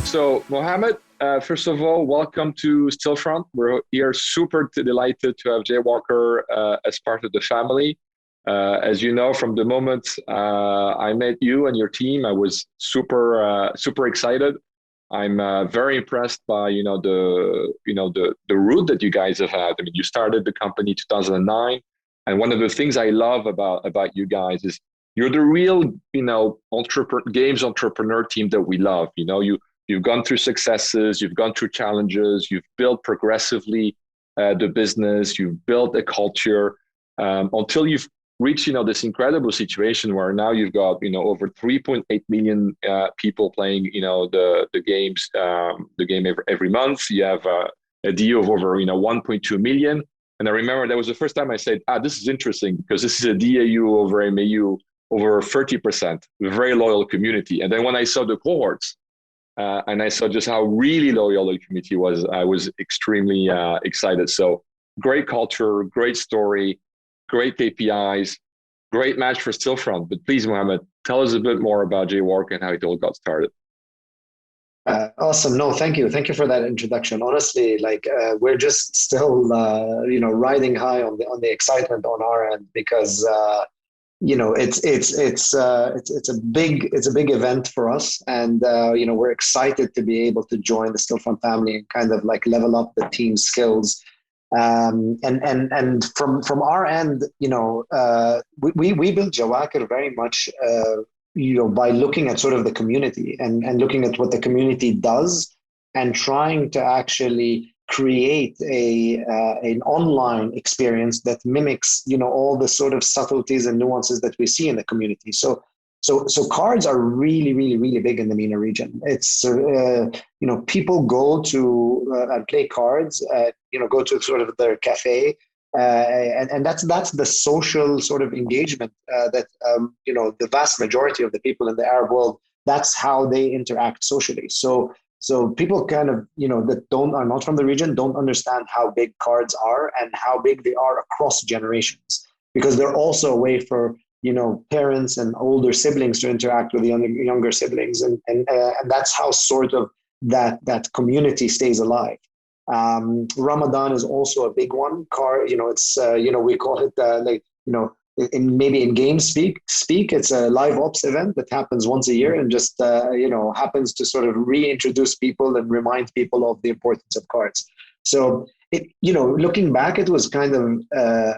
So, Mohamad, first of all, welcome to Stillfront. We're here super delighted to have Jawaker as part of the family. As you know, from the moment I met you and your team, I was super excited. I'm very impressed by the route that you guys have had. I mean, you started the company 2009, and one of the things I love about you guys is you're the real games entrepreneur team that we love. You've gone through successes, you've gone through challenges, you've built progressively the business, you've built a culture until you've reached this incredible situation where now you've got over 3.8 million people playing the games the game every month. You have a DAU of over 1.2 million. And I remember that was the first time I said, this is interesting because this is a DAU over MAU over 30%, a very loyal community. And then when I saw the cohorts, and I saw just how really loyal the community was, I was extremely excited. So great culture, great story, great KPIs, great match for Stillfront. But please, Mohamad, tell us a bit more about Jawaker and how it all got started. Awesome. No, thank you. Thank you for that introduction. Honestly, we're just still, riding high on the excitement on our end because it's a big event for us, and we're excited to be able to join the Stillfront family and kind of like level up the team skills. And from our end, we built Jawaker very much by looking at sort of the community and looking at what the community does and trying to actually create an online experience that mimics all the sort of subtleties and nuances that we see in the community. So cards are really, really, really big in the MENA region. It's people go to and play cards, go to sort of their cafe, and that's the social sort of engagement that the vast majority of the people in the Arab world, that's how they interact socially. So people kind of, that are not from the region don't understand how big cards are and how big they are across generations, because they're also a way for, parents and older siblings to interact with the younger siblings. And that's how sort of that community stays alive. Ramadan is also a big one. It's, we call it maybe in game speak, it's a live ops event that happens once a year and just happens to sort of reintroduce people and remind people of the importance of cards. So looking back, it was kind of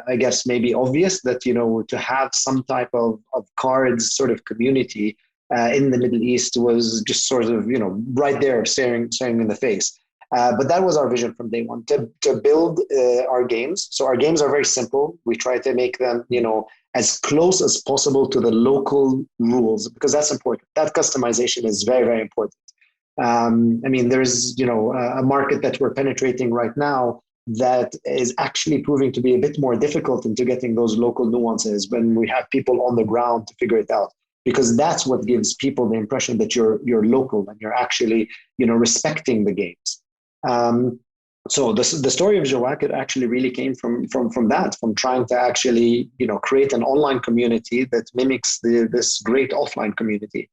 I guess maybe obvious that to have some type of cards sort of community in the Middle East was just sort of right there staring in the face. But that was our vision from day one, to build our games. So our games are very simple. We try to make them, as close as possible to the local rules, because that's important. That customization is very, very important. There's, a market that we're penetrating right now that is actually proving to be a bit more difficult into getting those local nuances when we have people on the ground to figure it out. Because that's what gives people the impression that you're local and you're actually, respecting the games. So the story of Jawaker actually really came from that, from trying to actually, create an online community that mimics this great offline community.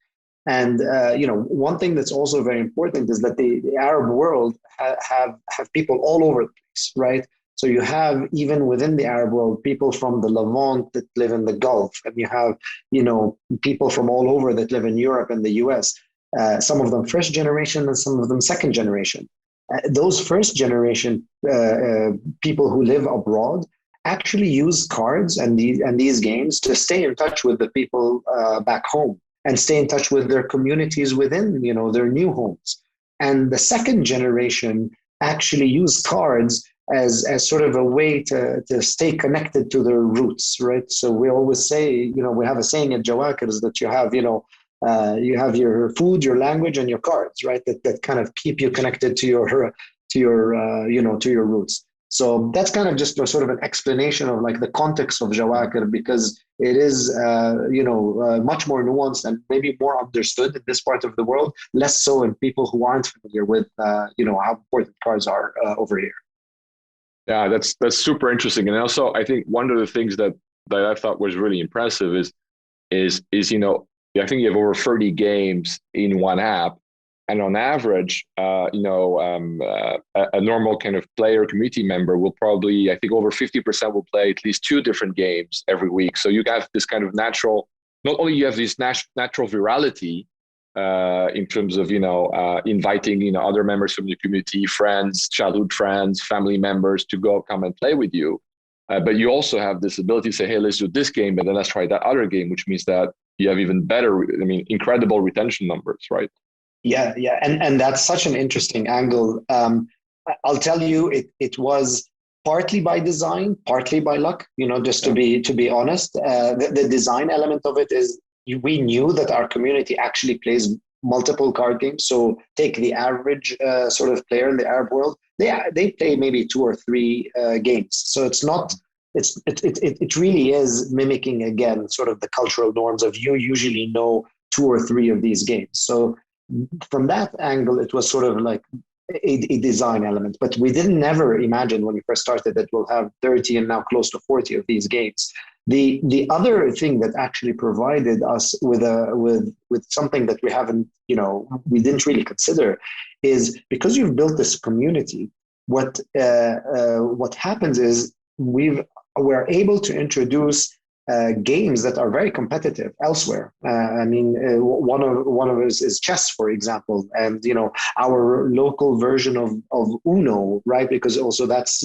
And, one thing that's also very important is that the Arab world have people all over the place, right? So you have, even within the Arab world, people from the Levant that live in the Gulf, and you have, people from all over that live in Europe and the US, some of them first generation and some of them second generation. Those first generation people who live abroad actually use cards and these games to stay in touch with the people back home and stay in touch with their communities within their new homes. And the second generation actually use cards as sort of a way to stay connected to their roots, right? So we always say, we have a saying at Jawaker is that you have your food, your language, and your cards, right? That kind of keep you connected to your roots. So that's kind of just a sort of an explanation of like the context of Jawaker, because it is much more nuanced and maybe more understood in this part of the world, less so in people who aren't familiar with how important cards are over here. Yeah, that's super interesting. And also, I think one of the things that I thought was really impressive is I think you have over 30 games in one app. And on average, a normal kind of player community member will probably, I think over 50% will play at least 2 different games every week. So you have this kind of natural, not only you have this natural virality in terms of, inviting, other members from the community, friends, childhood friends, family members to come and play with you. But you also have this ability to say, hey, let's do this game, and then let's try that other game, which means that you have even better, incredible retention numbers, right? Yeah, yeah, and that's such an interesting angle. I'll tell you, it was partly by design, partly by luck. Just to be honest, the design element of it is we knew that our community actually plays multiple card games. So take the average sort of player in the Arab world, they play maybe 2 or 3 games. So it's not. It really is mimicking again sort of the cultural norms of you usually know 2 or 3 of these games. So from that angle, it was sort of like a design element, but we didn't never imagine when we first started that we'll have 30 and now close to 40 of these games. The other thing that actually provided us with something that we haven't, we didn't really consider is because you've built this community, what happens is we're able to introduce games that are very competitive elsewhere. One of us is chess, for example, and our local version of Uno, right? Because also that's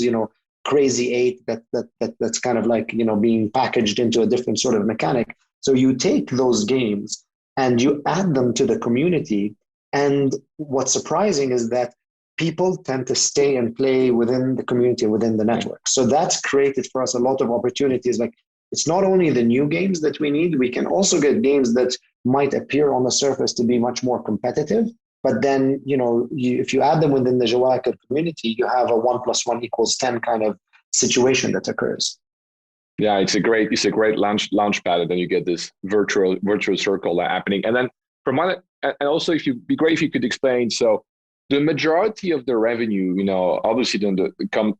Crazy Eight that's kind of like being packaged into a different sort of mechanic. So you take those games and you add them to the community, and what's surprising is that people tend to stay and play within the community, within the network. So that's created for us a lot of opportunities. Like, it's not only the new games that we need, we can also get games that might appear on the surface to be much more competitive. But then, if you add them within the Jawaker community, you have a 1 + 1 = 10 kind of situation that occurs. Yeah, it's a great launch pad, and then you get this virtual circle happening. And then and also be great if you could explain. So the majority of the revenue, obviously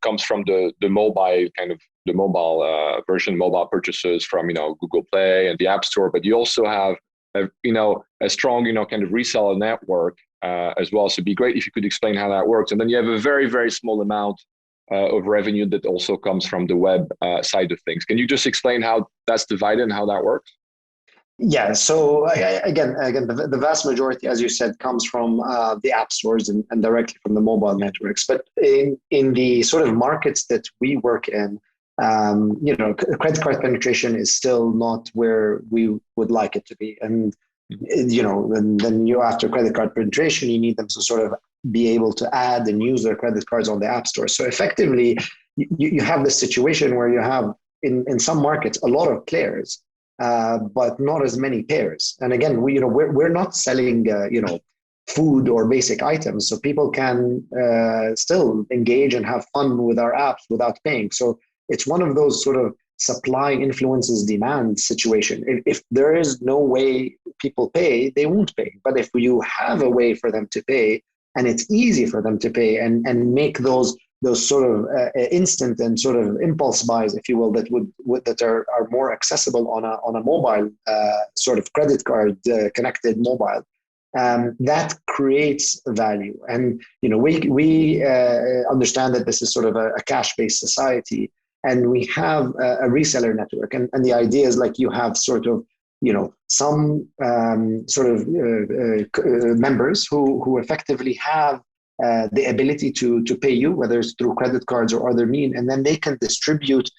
comes from the mobile kind of the mobile version, mobile purchases from Google Play and the App Store. But you also have a strong kind of reseller network as well. So it'd be great if you could explain how that works. And then you have a very, very small amount of revenue that also comes from the web side of things. Can you just explain how that's divided and how that works? Yeah. So again, the vast majority, as you said, comes from the app stores and directly from the mobile networks. But in the sort of markets that we work in, credit card penetration is still not where we would like it to be. And then after credit card penetration, you need them to sort of be able to add and use their credit cards on the app store. So effectively, you have this situation where you have in some markets a lot of players, but not as many pairs. And again, we're not selling food or basic items, so people can still engage and have fun with our apps without paying. So it's one of those sort of supply influences demand situation. If there is no way people pay, they won't pay. But if you have a way for them to pay, and it's easy for them to pay, and make those sort of instant and sort of impulse buys, if you will, that are more accessible on a mobile sort of credit card connected mobile, that creates value. And we understand that this is sort of a cash-based society, and we have a reseller network, and the idea is like you have sort of some sort of members who effectively have the ability to pay you, whether it's through credit cards or other means, and then they can distribute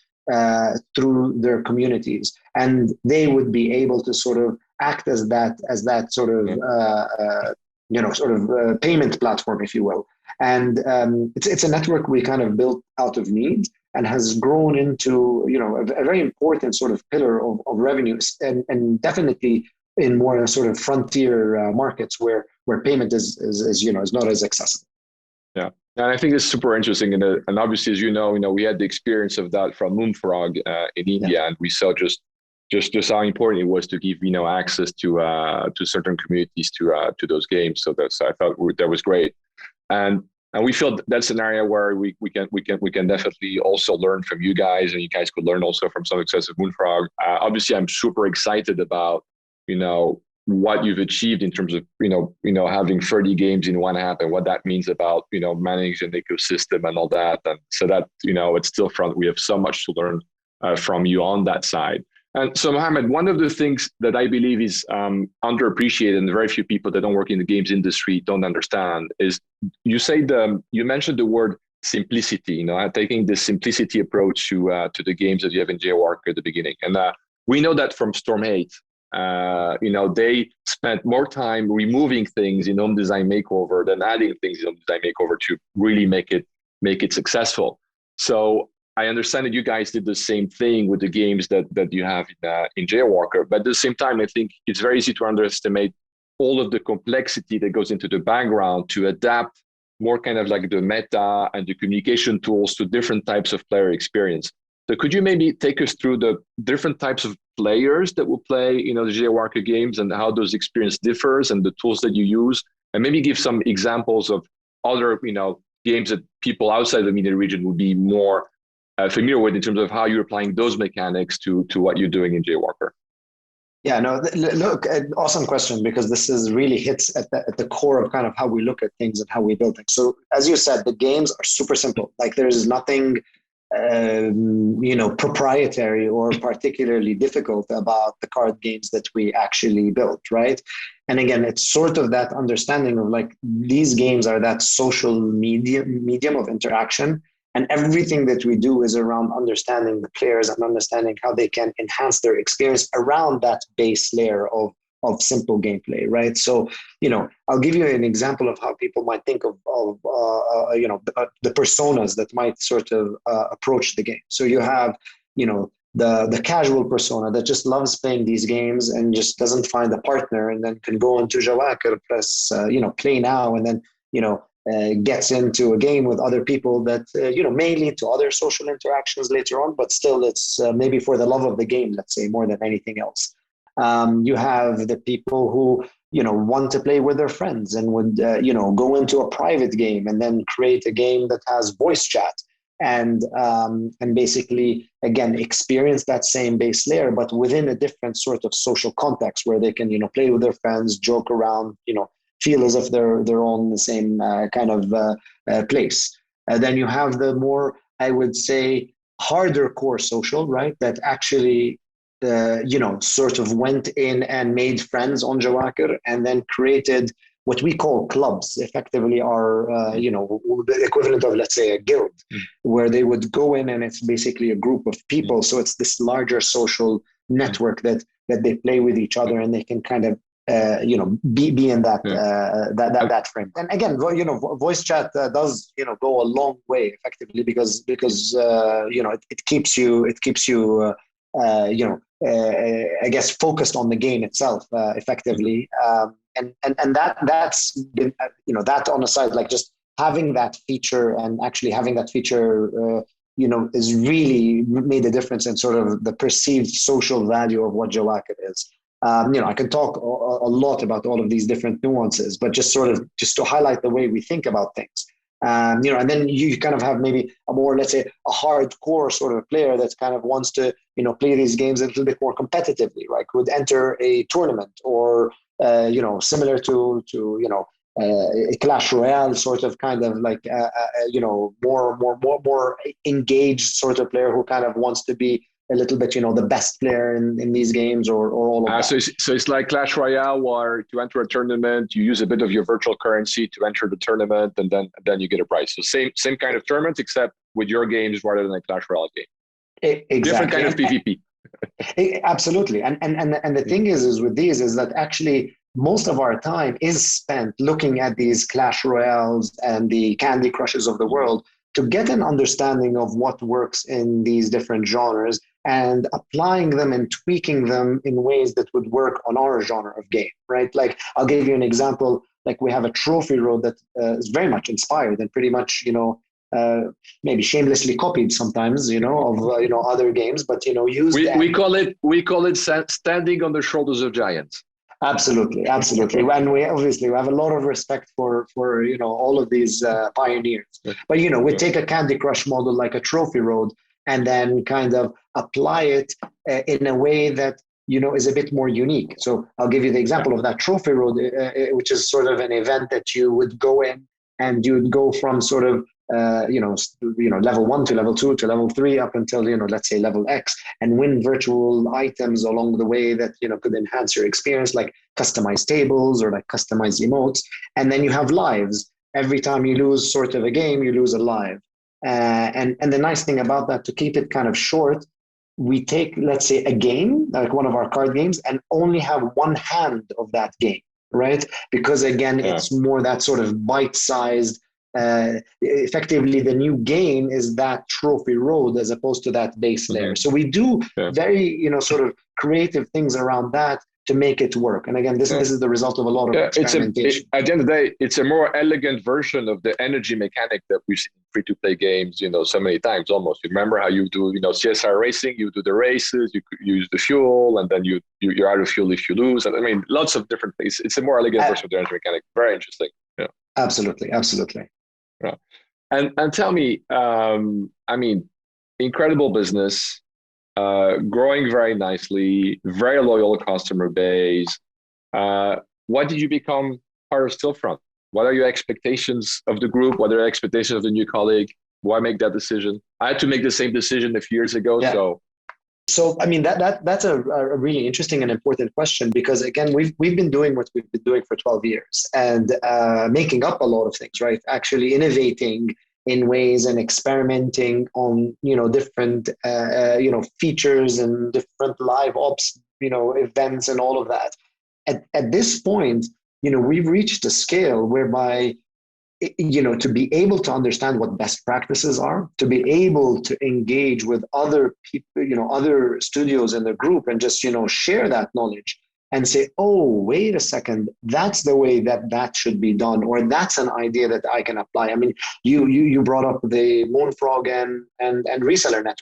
through their communities, and they would be able to sort of act as that sort of payment platform, if you will. And it's a network we kind of built out of need, and has grown into a very important sort of pillar of revenues, and definitely in more sort of frontier markets where payment is not as accessible. Yeah, and I think it's super interesting, and obviously, as you know, we had the experience of that from Moonfrog in India, and we saw just how important it was to give access to certain communities to those games. So I thought that was great, and we feel that's an area where we can definitely also learn from you guys, and you guys could learn also from some success of Moonfrog. Obviously, I'm super excited about what you've achieved in terms of having 30 games in one app and what that means about managing the ecosystem and all that. And so that at Stillfront we have so much to learn from you on that side. And so, Mohamad, one of the things that I believe is underappreciated and very few people that don't work in the games industry don't understand is you mentioned the word simplicity, taking the simplicity approach to the games that you have in Jawaker at the beginning. And we know that from Storm 8, they spent more time removing things in Home Design Makeover than adding things in Home Design Makeover to really make it successful. So I understand that you guys did the same thing with the games that you have in Jawaker, but at the same time, I think it's very easy to underestimate all of the complexity that goes into the background to adapt more kind of like the meta and the communication tools to different types of player experience. So could you maybe take us through the different types of players that will play, the Jawaker games and how those experience differs and the tools that you use, and maybe give some examples of other, games that people outside the MENA region would be more familiar with in terms of how you're applying those mechanics to what you're doing in Jawaker? Yeah, no, look, awesome question, because this is really hits at the core of kind of how we look at things and how we build things. So as you said, the games are super simple. Like there's nothing, proprietary or particularly difficult about the card games that we actually built, right? And again, it's sort of that understanding of like, these games are that social medium of interaction. And everything that we do is around understanding the players and understanding how they can enhance their experience around that base layer of simple gameplay, right? So, I'll give you an example of how people might think of the personas that might sort of approach the game. So you have, the casual persona that just loves playing these games and just doesn't find a partner, and then can go into Jawaker, press, play now, and then, gets into a game with other people that, may lead to other social interactions later on, but still it's maybe for the love of the game, let's say, more than anything else. You have the people who, want to play with their friends and would, go into a private game and then create a game that has voice chat and basically, again, experience that same base layer, but within a different sort of social context where they can, play with their friends, joke around, feel as if they're all in the same kind of place. Then you have the more, I would say, harder core social, right? That actually, sort of went in and made friends on Jawaker and then created what we call clubs, effectively are, the equivalent of, let's say, a guild, where they would go in and it's basically a group of people. So it's this larger social network that they play with each other, and they can kind of be in that that frame. And again, voice chat does go a long way effectively because it keeps you I guess focused on the game itself effectively. And that's been that on the side, like just having that feature and actually having that feature is really made a difference in sort of the perceived social value of what Jawaker is. I can talk a lot about all of these different nuances, but just to highlight the way we think about things. And then you kind of have maybe a more, let's say, a hardcore sort of player that kind of wants to, play these games a little bit more competitively, right? Would enter a tournament or, similar to a Clash Royale sort of kind of like, more engaged sort of player who kind of wants to be a little bit, the best player in these games or all of that. So it's like Clash Royale, where to enter a tournament, you use a bit of your virtual currency to enter the tournament, and then you get a prize. So same kind of tournament, except with your games rather than a Clash Royale game. Exactly. Different kind of PvP. Absolutely. And the thing is with these is that actually most of our time is spent looking at these Clash Royales and the Candy Crushes of the world to get an understanding of what works in these different genres and applying them and tweaking them in ways that would work on our genre of game, right? Like, I'll give you an example. Like, we have a trophy road that is very much inspired and pretty much, maybe shamelessly copied sometimes, of other games, but used. We call it standing on the shoulders of giants. Absolutely. And we have a lot of respect for all of these pioneers. But we take a Candy Crush model like a trophy road and then kind of apply it in a way that is a bit more unique. So I'll give you the example of that trophy road, which is sort of an event that you would go in and you would go from sort of level 1 to level 2 to level 3 up until let's say level X, and win virtual items along the way that could enhance your experience, like customized tables or like customized emotes. And then you have lives. Every time you lose sort of a game, you lose a live. And the nice thing about that, to keep it kind of short, we take, let's say, a game like one of our card games and only have one hand of that game, right? Because again, it's more that sort of bite-sized. Effectively, the new game is that trophy road as opposed to that base layer. So we do very sort of creative things around that to make it work. And again, this is the result of a lot of experimentation. At the end of the day, it's a more elegant version of the energy mechanic that we've seen in free-to-play games, so many times almost. You remember how you do, CSR racing, you do the races, you use the fuel, and then you're out of fuel if you lose. And I mean, lots of different things. It's a more elegant version of the energy mechanic. Very interesting. Yeah. Absolutely. Yeah. And tell me, incredible business, growing very nicely, very loyal customer base. Why did you become part of Stillfront? What are your expectations of the group? What are your expectations of the new colleague? Why make that decision? I had to make the same decision a few years ago. Yeah. So I mean, that's a really interesting and important question, because again, we've been doing what we've been doing for 12 years and making up a lot of things, right? Actually innovating in ways and experimenting on different features and different live ops events and all of that. At this point, we've reached a scale whereby to be able to understand what best practices are, to be able to engage with other people, other studios in the group, and just, share that knowledge and say, oh, wait a second, that's the way that should be done, or that's an idea that I can apply. I mean, you brought up the Moonfrog and reseller network.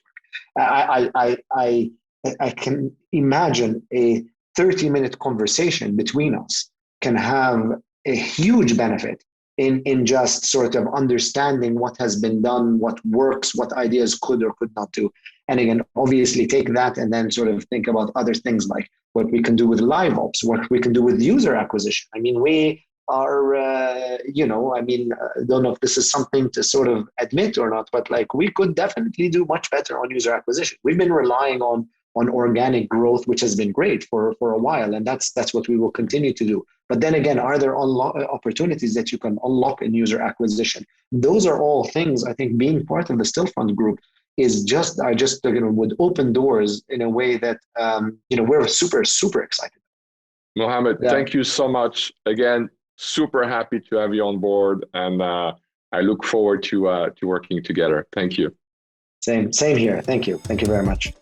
I can imagine a 30-minute conversation between us can have a huge benefit in just sort of understanding what has been done, what works, what ideas could or could not do. And again, obviously take that and then sort of think about other things like what we can do with live ops, what we can do with user acquisition. I mean, we are, don't know if this is something to sort of admit or not, but like we could definitely do much better on user acquisition. We've been relying on organic growth, which has been great for a while. And that's what we will continue to do. But then again, are there opportunities that you can unlock in user acquisition? Those are all things I think being part of the Stillfront group is would open doors in a way that, we're super, super excited. Mohamad, thank you so much. Again, super happy to have you on board. And I look forward to working together. Thank you. Same here. Thank you. Thank you very much.